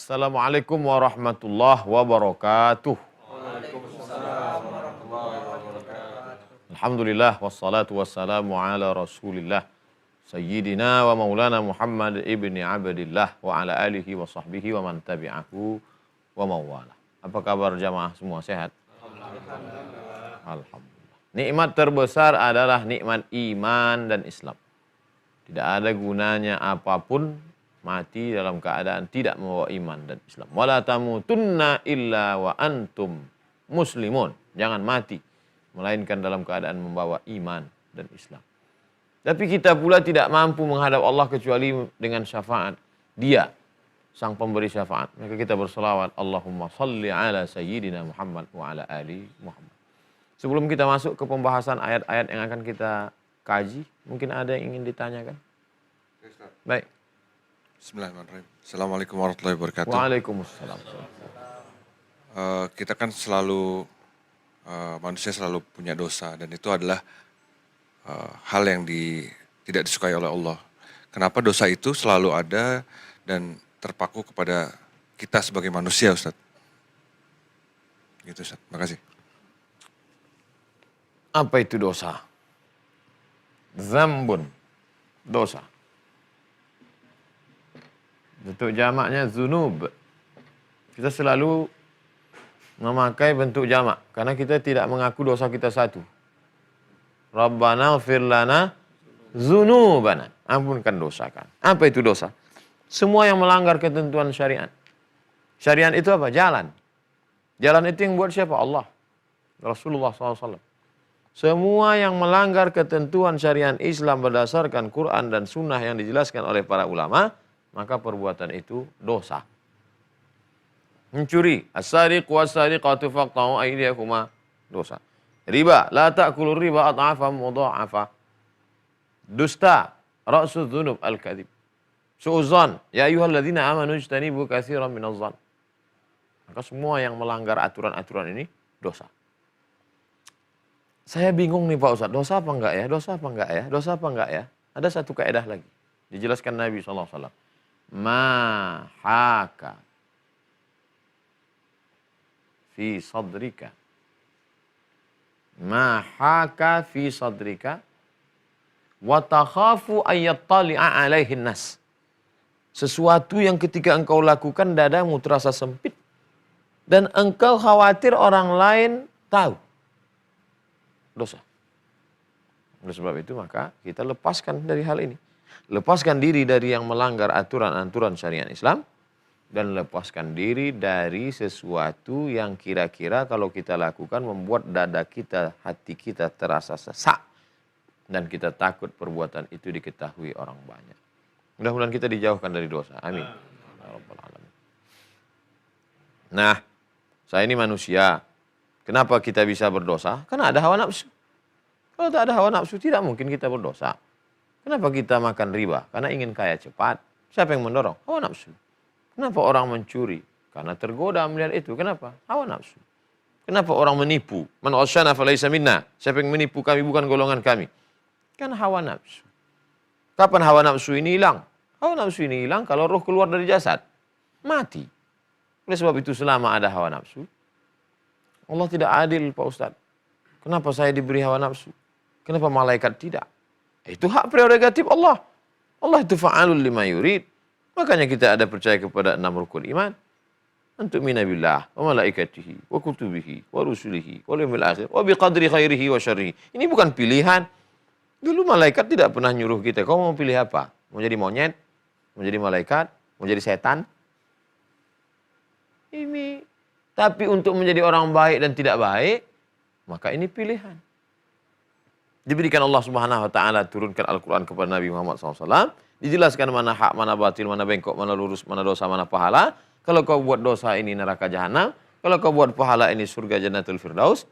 Assalamualaikum warahmatullahi wabarakatuh. Alhamdulillah wassalatu wassalamu ala Rasulillah Sayyidina wa Maulana Muhammad ibni Abdillah wa ala alihi wa sahbihi wa man tabi'ahu wa mawala. Apa kabar jamaah semua, sehat? Alhamdulillah. Nikmat terbesar adalah nikmat iman dan Islam. Tidak ada gunanya apapun mati dalam keadaan tidak membawa iman dan Islam. Wala tamutunna illa wa antum muslimun. Jangan mati melainkan dalam keadaan membawa iman dan Islam. Tapi kita pula tidak mampu menghadap Allah kecuali dengan syafaat Dia, sang pemberi syafaat. Maka kita berselawat, Allahumma salli ala sayyidina Muhammad wa ala ali Muhammad. Sebelum kita masuk ke pembahasan ayat-ayat yang akan kita kaji, mungkin ada yang ingin ditanyakan? Baik. Bismillahirrahmanirrahim. Assalamualaikum warahmatullahi wabarakatuh. Waalaikumsalam. Kita kan selalu, manusia selalu punya dosa dan itu adalah hal yang tidak disukai oleh Allah. Kenapa dosa itu selalu ada dan terpaku kepada kita sebagai manusia, Ustaz? Gitu, Ustaz. Makasih. Apa itu dosa? Zambun, dosa. Bentuk jamaknya zunub. Kita selalu memakai bentuk jamak karena kita tidak mengaku dosa kita satu. Rabbana ighfir lana zunubana. Ampunkan dosa kan. Apa itu dosa? Semua yang melanggar ketentuan syariat. Syariat itu apa? Jalan. Jalan itu yang buat siapa? Allah. Rasulullah SAW. Semua yang melanggar ketentuan syariat Islam berdasarkan Quran dan Sunnah yang dijelaskan oleh para ulama, maka perbuatan itu dosa. Mencuri, as-sariq was-sariqatu faqta'u aydiyakuma, dosa. Riba, la ta'kulur riba adhafan mudha'afa. Dusta, ra'su dzunub al-kadzib. Su'udzan, ya ayyuhalladzina amanu ijtanibu katsiran minadh-dhann. Maka semua yang melanggar aturan-aturan ini dosa. Saya bingung nih Pak Ustadz, dosa apa enggak ya? Dosa apa enggak ya? Dosa apa enggak ya? Ada satu kaidah lagi. Dijelaskan Nabi SAW. Ma haka fi sadrika. Ma haka fi sadrika wa takhafu ayyattali'a alaihin nas. Sesuatu yang ketika engkau lakukan dadamu terasa sempit dan engkau khawatir orang lain tahu. Dosa. Oleh sebab itu maka kita lepaskan dari hal ini. Lepaskan diri dari yang melanggar aturan-aturan syariat Islam dan lepaskan diri dari sesuatu yang kira-kira kalau kita lakukan membuat dada kita, hati kita terasa sesak dan kita takut perbuatan itu diketahui orang banyak. Mudah-mudahan kita dijauhkan dari dosa. Amin. Nah, saya ini manusia. Kenapa kita bisa berdosa? Karena ada hawa nafsu. Kalau tak ada hawa nafsu tidak mungkin kita berdosa. Kenapa kita makan riba? Karena ingin kaya cepat. Siapa yang mendorong? Hawa nafsu. Kenapa orang mencuri? Karena tergoda melihat itu. Kenapa? Hawa nafsu. Kenapa orang menipu? Man ghasyana falaysa minna. Siapa yang menipu kami bukan golongan kami. Karena hawa nafsu. Kapan hawa nafsu ini hilang? Hawa nafsu ini hilang kalau roh keluar dari jasad. Mati. Oleh sebab itu selama ada hawa nafsu, Allah tidak adil Pak Ustadz. Kenapa saya diberi hawa nafsu? Kenapa malaikat tidak? Itu hak prerogatif Allah. Allah itu fa'alul lima yurid. Makanya kita ada percaya kepada 6 rukun iman. Untuk minabillah, wa malaikatihi, wa kutubihi, wa rusulihi, wa yawmil akhir, wa biqadri khairihi wa syarrihi. Ini bukan pilihan. Dulu malaikat tidak pernah nyuruh kita, kau mau pilih apa? Mau jadi monyet? Mau jadi malaikat? Mau jadi setan? Ini. Tapi untuk menjadi orang baik dan tidak baik, maka ini pilihan. Diberikan Allah Subhanahu wa taala turunkan Al-Qur'an kepada Nabi Muhammad SAW, dijelaskan mana hak, mana batil, mana bengkok, mana lurus, mana dosa, mana pahala. Kalau kau buat dosa ini neraka jahanam, kalau kau buat pahala ini surga Jannatul Firdaus,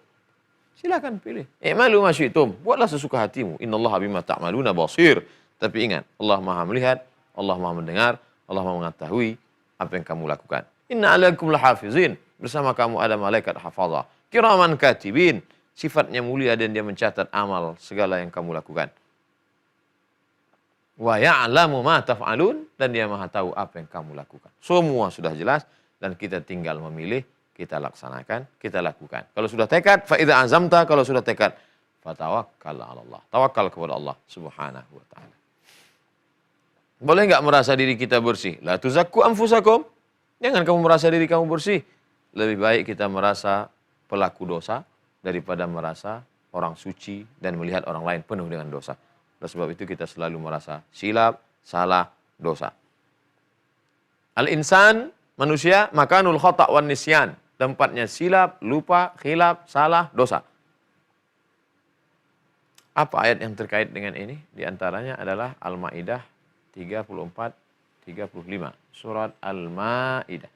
silakan pilih. I'malu ma syi'tum, buatlah sesuka hatimu. Innallaha bima ta'maluna basir. Tapi ingat, Allah Maha melihat, Allah Maha mendengar, Allah Maha mengetahui apa yang kamu lakukan. Inna 'alaikum lahafizin. Bersama kamu ada malaikat hafazah. Kiraman katibin. Sifatnya mulia dan dia mencatat amal segala yang kamu lakukan. Wa ya'lamu ma taf'alun, dan dia maha tahu apa yang kamu lakukan. Semua sudah jelas dan kita tinggal memilih, kita laksanakan, kita lakukan. Kalau sudah tekad, fa idza azamta, kalau sudah tekad, fatawakkal 'ala Allah. Tawakal kepada Allah Subhanahu wa taala. Boleh enggak merasa diri kita bersih? La tuzakku anfusakum. Jangan kamu merasa diri kamu bersih. Lebih baik kita merasa pelaku dosa daripada merasa orang suci dan melihat orang lain penuh dengan dosa. Oleh sebab itu kita selalu merasa silap, salah, dosa. Al-insan, manusia, makanul khata' wan nisyan. Tempatnya silap, lupa, khilaf, salah, dosa. Apa ayat yang terkait dengan ini? Di antaranya adalah Al-Maidah 34-35. Surat Al-Maidah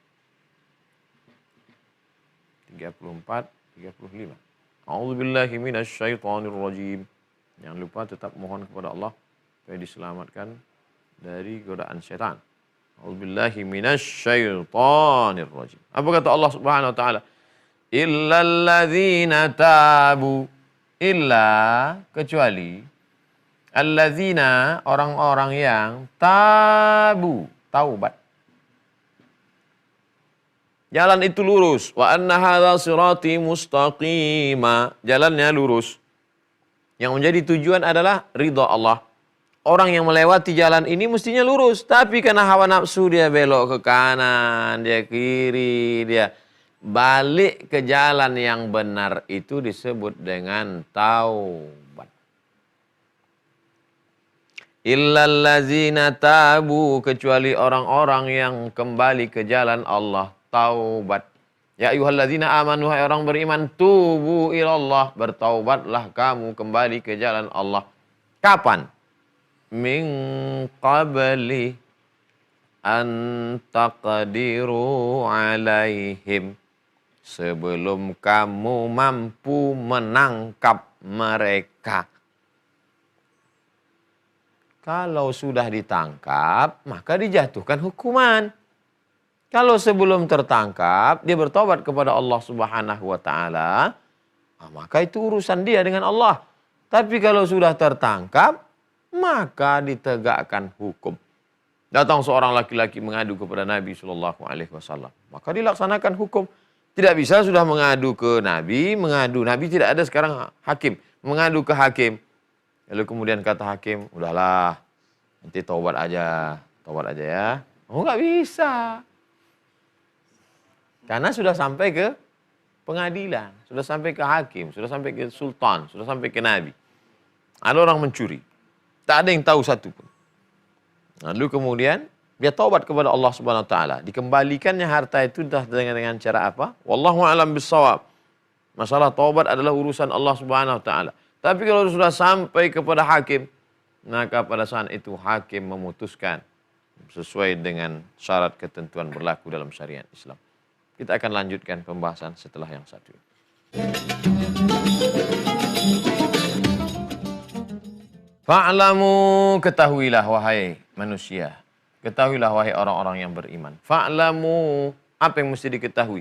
34-35. A'udzubillahi minasyaitonir rajim. Jangan lupa tetap mohon kepada Allah supaya diselamatkan dari godaan syaitan. A'udzubillahi minasyaitonir rajim. Apa kata Allah Subhanahu wa taala? Illal ladzina tabu, illa, kecuali alladzina, orang-orang yang tabu, taubat. Jalan itu lurus. Wa anna hadza sirati mustaqima. Jalannya lurus. Yang menjadi tujuan adalah ridha Allah. Orang yang melewati jalan ini mestinya lurus. Tapi karena hawa nafsu dia belok ke kanan, dia kiri, dia balik ke jalan yang benar, itu disebut dengan taubat. Illal ladzina tabu, kecuali orang-orang yang kembali ke jalan Allah, taubat. Ya ayyuhalladzina amanu, hai orang beriman, tubu ilallah, bertaubatlah kamu kembali ke jalan Allah. Kapan? Min qabli an taqdiru alaihim, sebelum kamu mampu menangkap mereka. Kalau sudah ditangkap, maka dijatuhkan hukuman. Kalau sebelum tertangkap, dia bertobat kepada Allah Subhanahu wa taala, maka itu urusan dia dengan Allah. Tapi kalau sudah tertangkap, maka ditegakkan hukum. Datang seorang laki-laki mengadu kepada Nabi SAW, maka dilaksanakan hukum. Tidak bisa sudah mengadu ke Nabi, Nabi tidak ada sekarang hakim, mengadu ke hakim. Lalu kemudian kata hakim, udahlah, nanti taubat aja ya. Oh, nggak bisa. Karena sudah sampai ke pengadilan, sudah sampai ke hakim, sudah sampai ke sultan, sudah sampai ke Nabi. Ada orang mencuri, tak ada yang tahu satu pun. Lalu kemudian dia taubat kepada Allah Subhanahu wa taala. Dikembalikannya harta itu dengan cara apa? Wallahu a'lam bissawab. Masalah taubat adalah urusan Allah Subhanahu wa taala. Tapi kalau sudah sampai kepada hakim, maka pada saat itu hakim memutuskan sesuai dengan syarat ketentuan berlaku dalam syariat Islam. Kita akan lanjutkan pembahasan setelah yang satu ini. Fa'lamu, ketahuilah wahai manusia. Ketahuilah wahai orang-orang yang beriman. Fa'lamu, apa yang mesti diketahui?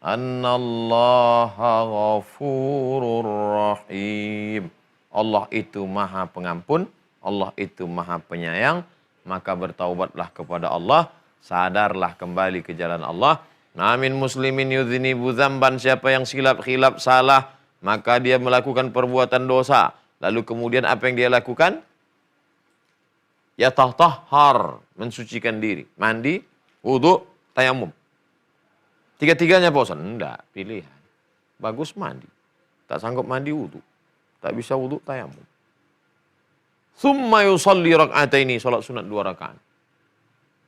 Annallaha ghafurur rahim. Allah itu maha pengampun, Allah itu maha penyayang. Maka bertaubatlah kepada Allah, sadarlah kembali ke jalan Allah. Namin muslimin yudhnibu dzamban, siapa yang silap khilaf salah, maka dia melakukan perbuatan dosa. Lalu kemudian apa yang dia lakukan? Ya tahhar, mensucikan diri, mandi, wudu, tayamum. Tiga-tiganya bosan? Enggak, pilihan. Bagus mandi, tak sanggup mandi wudu, tak bisa wudu tayamum. Tsumma yusalli rak'ataini, salat sunat 2 rakaat.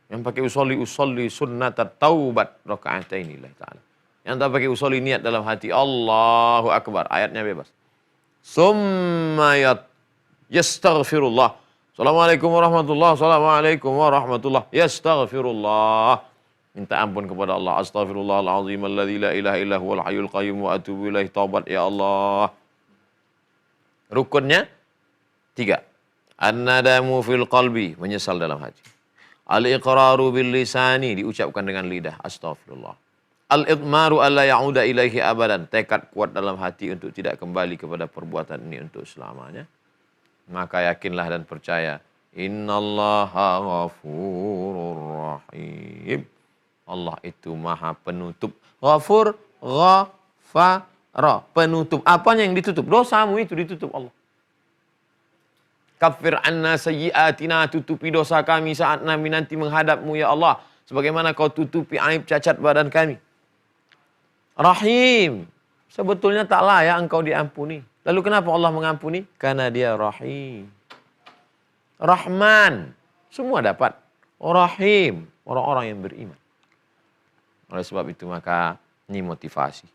Yang pakai usolli sunnat taubat raka'ataini lillahi ta'ala. Yang tak pakai usolli niat dalam hati, Allahu Akbar, ayatnya bebas. Summa yastaghfirullah. Assalamualaikum warahmatullah, assalamualaikum warahmatullah. Yastaghfirullah. Minta ampun kepada Allah. Astaghfirullahaladzim alladzi la ilaha illa huwal hayyul qayyum wa atubu ilaih. Taubat ya Allah. Rukunnya 3. An-nadamu fil qalbi, menyesal dalam hati. Al-iqraru bil lisani, diucapkan dengan lidah, astagfirullah. Al-idmaru alla ya'uda ilaihi abadan, tekad kuat dalam hati untuk tidak kembali kepada perbuatan ini untuk selamanya. Maka yakinlah dan percaya, Innallaha ghafurur rahim. Allah itu maha penutup. Ghafur, ghafara. Penutup. Apanya yang ditutup? Dosamu itu ditutup Allah. Kafir anna sayyiatina, tutupi dosa kami saat kami nanti menghadapmu ya Allah. Sebagaimana kau tutupi aib cacat badan kami. Rahim. Sebetulnya tak layak engkau diampuni. Lalu kenapa Allah mengampuni? Karena dia Rahim. Rahman. Semua dapat. Rahim. Orang-orang yang beriman. Oleh sebab itu maka ini motivasi.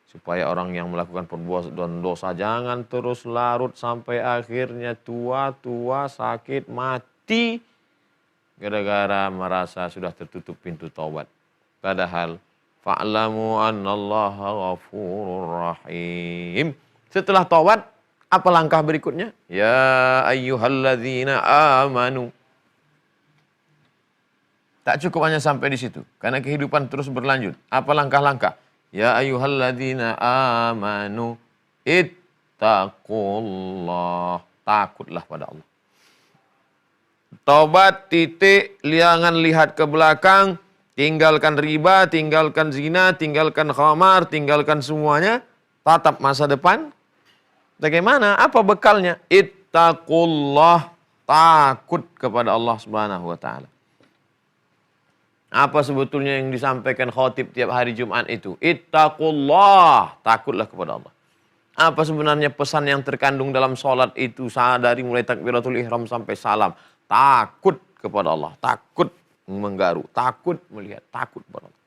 Supaya orang yang melakukan perbuatan dosa jangan terus larut sampai akhirnya tua-tua sakit mati. Gara-gara merasa sudah tertutup pintu taubat. Padahal fa'lamu annallaha ghafurur rahim. Setelah taubat, apa langkah berikutnya? Ya ayyuhalladzina amanu. Tak cukup hanya sampai di situ. Karena kehidupan terus berlanjut. Apa langkah-langkah? Ya ayyuhalladzina amanu. Ittaqullah. Takutlah pada Allah. Taubat, titik, jangan lihat ke belakang. Tinggalkan riba, tinggalkan zina, tinggalkan khamar, tinggalkan semuanya. Tatap masa depan. Bagaimana? Apa bekalnya? Ittaqullah. Takut kepada Allah Subhanahu wa taala. Apa sebetulnya yang disampaikan khotib tiap hari Jumat itu? Ittaqullah. Takutlah kepada Allah. Apa sebenarnya pesan yang terkandung dalam sholat itu dari mulai takbiratul ihram sampai salam? Takut kepada Allah. Takut menggaru. Takut melihat. Takut kepada Allah.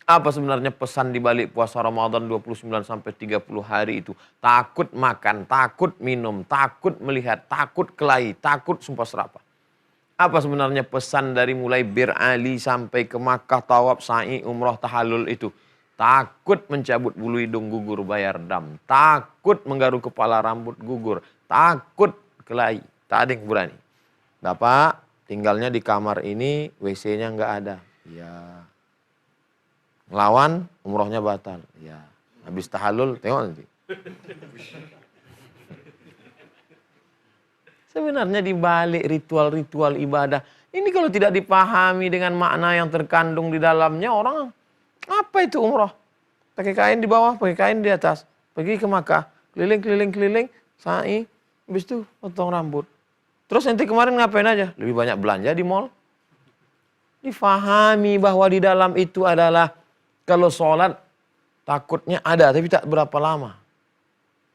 Apa sebenarnya pesan di balik puasa Ramadan 29 sampai 30 hari itu? Takut makan, takut minum, takut melihat, takut kelahi, takut sumpah serapah. Apa sebenarnya pesan dari mulai Bir Ali sampai ke Makkah, tawaf, sa'i, umrah, tahallul itu? Takut mencabut bulu hidung, gugur, bayar dam. Takut menggaruk kepala, rambut, gugur. Takut kelahi. Tak ada yang berani. Bapak tinggalnya di kamar ini, WC-nya nggak ada. Ya. Ngelawan, umrohnya batal. Ya. Habis tahallul, tengok nanti. Sebenarnya di balik ritual-ritual ibadah, ini kalau tidak dipahami dengan makna yang terkandung di dalamnya, orang, apa itu umroh? Pakai kain di bawah, pakai kain di atas. Pergi ke Makkah, keliling-keliling-keliling, sa'i, habis itu potong rambut. Terus nanti kemarin ngapain aja? Lebih banyak belanja di mall. Difahami bahwa di dalam itu adalah, kalau sholat, takutnya ada, tapi tak berapa lama.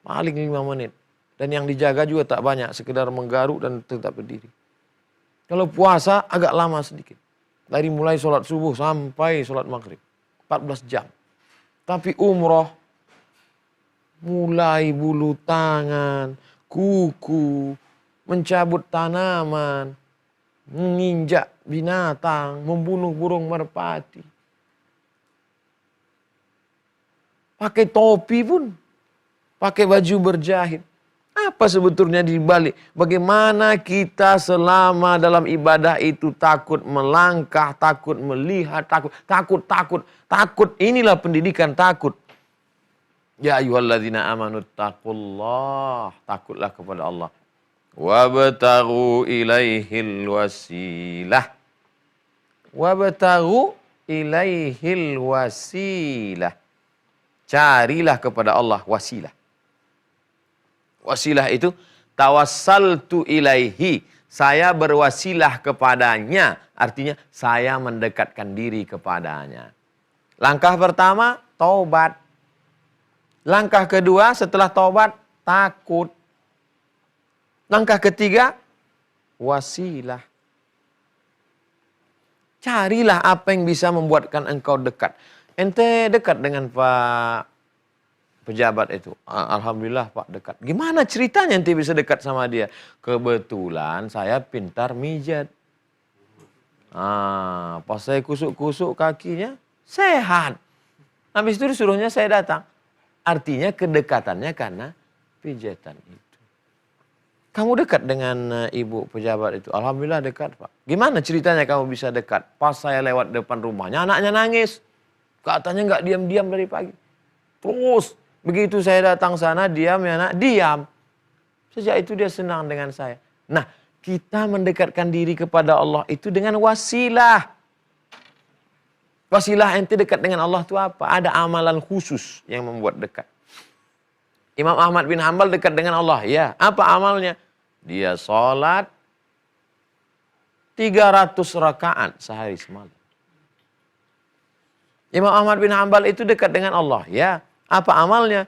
Paling 5 menit. Dan yang dijaga juga tak banyak, sekedar menggaruk dan tetap berdiri. Kalau puasa agak lama sedikit. Dari mulai sholat subuh sampai sholat maghrib. 14 jam. Tapi umroh, mulai bulu tangan, kuku, mencabut tanaman, menginjak binatang, membunuh burung merpati. Pakai topi pun, pakai baju berjahit. Apa sebetulnya di balik? Bagaimana kita selama dalam ibadah itu takut melangkah, takut melihat, takut. Inilah pendidikan takut. Ya ayyuhalladzina amanu taqullah. Takutlah kepada Allah. Wabtaghu ilaihil wasilah. Wabtaghu ilaihil wasilah. Carilah kepada Allah wasilah. Wasilah itu tawassaltu ilaihi. Saya berwasilah kepadanya. Artinya saya mendekatkan diri kepadanya. Langkah pertama, taubat. Langkah kedua setelah taubat, takut. Langkah ketiga, wasilah. Carilah apa yang bisa membuatkan engkau dekat. Ente dekat dengan Pak pejabat itu. Alhamdulillah Pak dekat. Gimana ceritanya ente bisa dekat sama dia? Kebetulan saya pintar mijat. Pas saya kusuk-kusuk kakinya, sehat. Habis itu disuruhnya saya datang. Artinya kedekatannya karena pijatan itu. Kamu dekat dengan ibu pejabat itu? Alhamdulillah dekat Pak. Gimana ceritanya kamu bisa dekat? Pas saya lewat depan rumahnya, anaknya nangis. Katanya nggak diam-diam dari pagi. Terus begitu saya datang sana, diam ya nak, diam. Sejak itu dia senang dengan saya. Nah, Kita mendekatkan diri kepada Allah itu dengan wasilah. Wasilah ente dekat dengan Allah itu apa? Ada amalan khusus yang membuat dekat. Imam Ahmad bin Hanbal dekat dengan Allah. Ya, apa amalnya? Dia sholat 300 rakaat sehari semalam. Imam Ahmad bin Hanbal itu dekat dengan Allah. Ya, apa amalnya?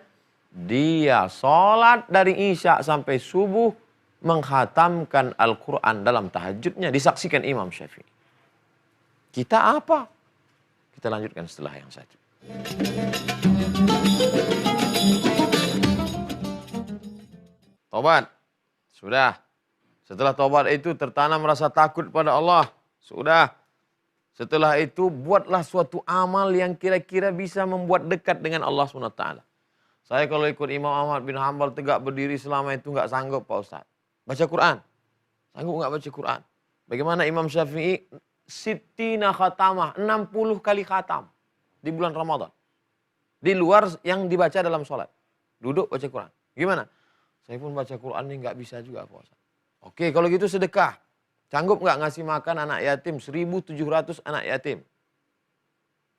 Dia sholat dari Isya sampai subuh menghatamkan Al-Quran dalam tahajudnya. Disaksikan Imam Syafi'i. Kita apa? Kita lanjutkan setelah yang satu. Tobat. Sudah. Setelah tobat itu tertanam rasa takut pada Allah. Sudah. Setelah itu buatlah suatu amal yang kira-kira bisa membuat dekat dengan Allah SWT. Saya kalau ikut Imam Ahmad bin Hanbal tegak berdiri selama itu nggak sanggup Pak Ustaz. Baca Quran. Sanggup nggak baca Quran? Bagaimana Imam Syafi'i? Sittina khatamah. 60 kali khatam. Di bulan Ramadan. Di luar yang dibaca dalam sholat. Duduk baca Quran. Gimana? Saya pun baca Quran ini nggak bisa juga Pak Ustaz. Oke kalau gitu sedekah. Sanggup nggak ngasih makan anak yatim? 1.700 anak yatim.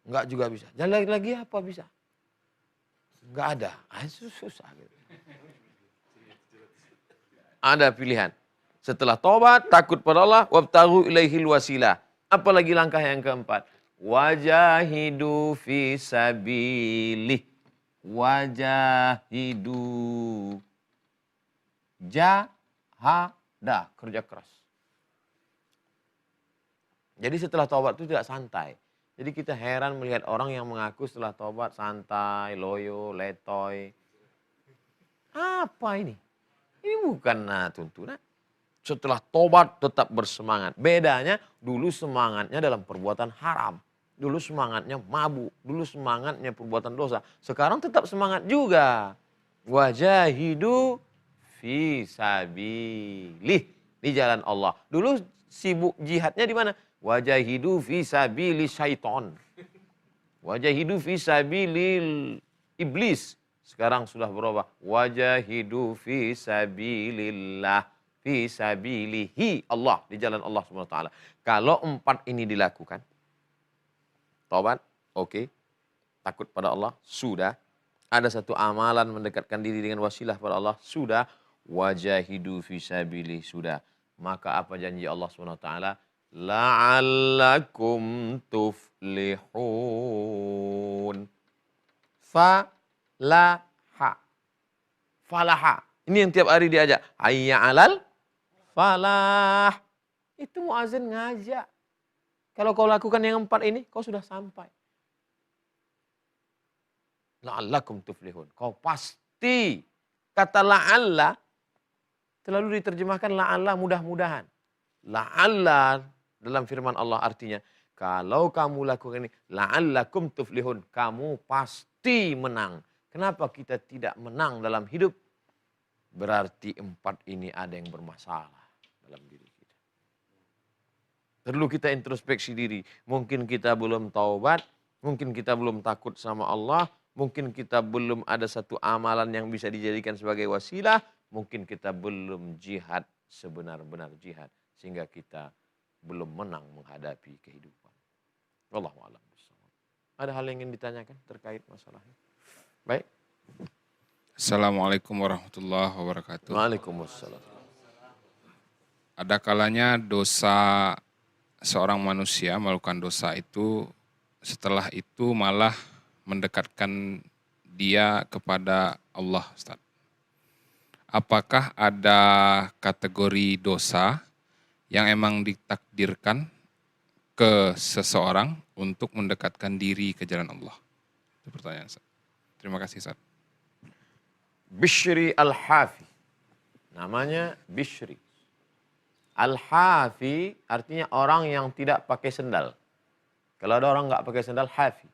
Nggak juga bisa. Jalan lagi apa bisa? Nggak ada. Susah. Ada pilihan. Setelah tobat, takut pada Allah, wabtaghu ilaihil wasilah. Apalagi langkah yang keempat. Wajahidu fi sabilih. Wajahidu. Jahada. Kerja keras. Jadi setelah tobat itu tidak santai. Jadi kita heran melihat orang yang mengaku setelah tobat santai, loyo, letoy. Apa ini? Ini bukan tuntunan. Setelah tobat tetap bersemangat. Bedanya dulu semangatnya dalam perbuatan haram. Dulu semangatnya mabuk. Dulu semangatnya perbuatan dosa. Sekarang tetap semangat juga. Wajahidu fi sabilih. Di jalan Allah. Dulu sibuk jihadnya di mana? Wajahidu fi sabili syaiton. Wajahidu fi sabilil iblis. Sekarang sudah berubah. Wajahidu fi sabilillah. Fi sabilihi Allah. Di jalan Allah SWT. Kalau 4 ini dilakukan. Tobat, oke. Takut pada Allah, sudah. Ada satu amalan mendekatkan diri dengan wasilah pada Allah, sudah. Wajahidu fi sabilihi, sudah. Maka apa janji Allah SWT? La'allakum tuflihun. Falaha. Falaha. Ini yang tiap hari diajak. Hayya alal falah. Itu muazin ngajak. Kalau kau lakukan yang 4 ini, kau sudah sampai. La'allakum tuflihun. Kau pasti. Kata la'alla, terlalu diterjemahkan la'alla mudah-mudahan. La'alla dalam firman Allah artinya, kalau kamu lakukan ini, la'allakum tuflihun, kamu pasti menang. Kenapa kita tidak menang dalam hidup? Berarti 4 ini ada yang bermasalah dalam diri kita. Perlu kita introspeksi diri. Mungkin kita belum taubat, mungkin kita belum takut sama Allah, mungkin kita belum ada satu amalan yang bisa dijadikan sebagai wasilah, mungkin kita belum jihad sebenar-benar jihad. Sehingga kita belum menang menghadapi kehidupan. Wallahu a'lam bishawab. Ada hal yang ingin ditanyakan terkait masalahnya? Baik. Assalamualaikum warahmatullahi wabarakatuh. Waalaikumsalam. Ada kalanya dosa seorang manusia melakukan dosa itu, setelah itu malah mendekatkan dia kepada Allah, Ustaz. Apakah ada kategori dosa yang emang ditakdirkan ke seseorang untuk mendekatkan diri ke jalan Allah? Itu pertanyaan Ustaz. Terima kasih Ustaz. Bishri al-Hafi. Namanya Bishri. Al-Hafi artinya orang yang tidak pakai sendal. Kalau ada orang nggak pakai sendal, Hafi.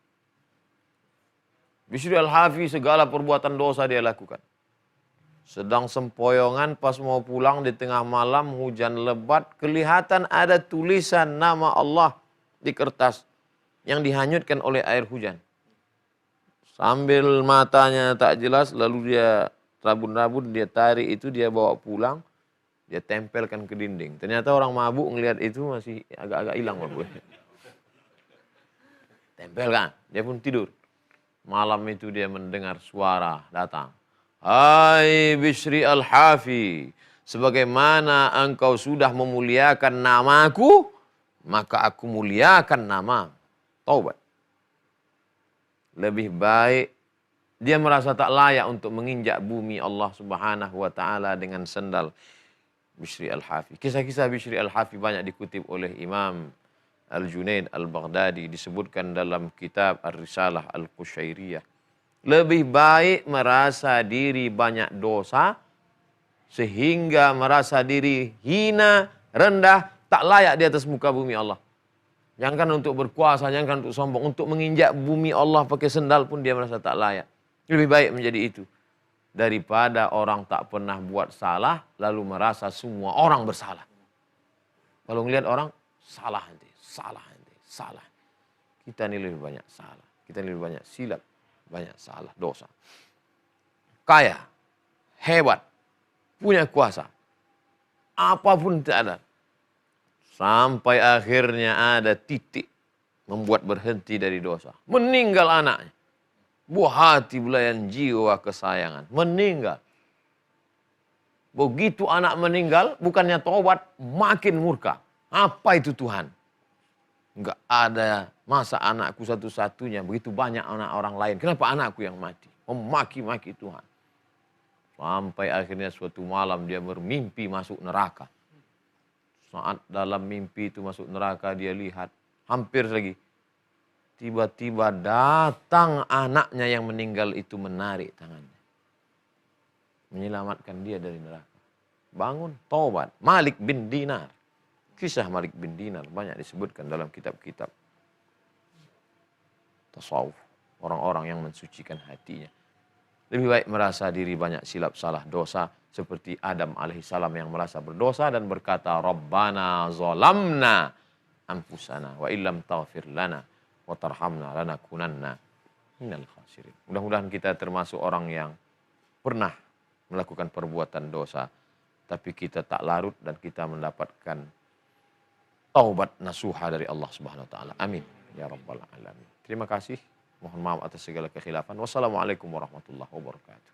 Bishri al-Hafi segala perbuatan dosa dia lakukan. Sedang sempoyongan pas mau pulang di tengah malam hujan lebat. Kelihatan ada tulisan nama Allah di kertas yang dihanyutkan oleh air hujan. Sambil matanya tak jelas lalu dia rabun-rabun dia tarik itu dia bawa pulang. Dia tempelkan ke dinding. Ternyata orang mabuk ngelihat itu masih agak-agak hilang mabuknya. Tempelkan, dia pun tidur. Malam itu dia mendengar suara datang. Hai Bishri Al-Hafi, sebagaimana engkau sudah memuliakan namaku, maka aku muliakan nama. Taubat. Lebih baik dia merasa tak layak untuk menginjak bumi Allah Subhanahu wa taala dengan sendal Bishri Al-Hafi. Kisah-kisah Bishri Al-Hafi banyak dikutip oleh Imam Al-Junaid Al-Baghdadi, disebutkan dalam kitab Ar-Risalah Al-Qushairiyah. Lebih baik merasa diri banyak dosa sehingga merasa diri hina, rendah, tak layak di atas muka bumi Allah. Jangankan untuk berkuasa, jangankan untuk sombong, untuk menginjak bumi Allah pakai sendal pun dia merasa tak layak. Lebih baik menjadi itu daripada orang tak pernah buat salah lalu merasa semua orang bersalah. Kalau ngelihat orang salah nanti, salah nanti, salah. Kita ini lebih banyak salah, kita ini lebih banyak silap, banyak salah, dosa. Kaya, hebat, punya kuasa, apapun tidak ada. Sampai akhirnya ada titik membuat berhenti dari dosa. Meninggal anaknya. Buah hati belayan jiwa kesayangan. Meninggal. Begitu anak meninggal, bukannya tobat, makin murka. Apa itu Tuhan? Enggak ada, masa anakku satu-satunya, begitu banyak anak orang lain. Kenapa anakku yang mati? Memaki-maki Tuhan. Sampai akhirnya suatu malam dia bermimpi masuk neraka. Saat dalam mimpi itu masuk neraka dia lihat, hampir lagi. Tiba-tiba datang anaknya yang meninggal itu menarik tangannya. Menyelamatkan dia dari neraka. Bangun, taubat. Malik bin Dinar. Kisah Malik bin Dinar banyak disebutkan dalam kitab-kitab tasawuf. Orang-orang yang mensucikan hatinya. Lebih baik merasa diri banyak silap salah dosa. Seperti Adam alaihissalam yang merasa berdosa dan berkata, Rabbana zalamna anfusana wa illam taghfir lana wa tarhamna lanakunanna minal khasirin. Mudah-mudahan kita termasuk orang yang pernah melakukan perbuatan dosa. Tapi kita tak larut dan kita mendapatkan taubat nasuha dari Allah Subhanahu wa taala. Amin ya rabbal alamin. Terima kasih. Mohon maaf atas segala kekhilafan. Wassalamualaikum warahmatullahi wabarakatuh.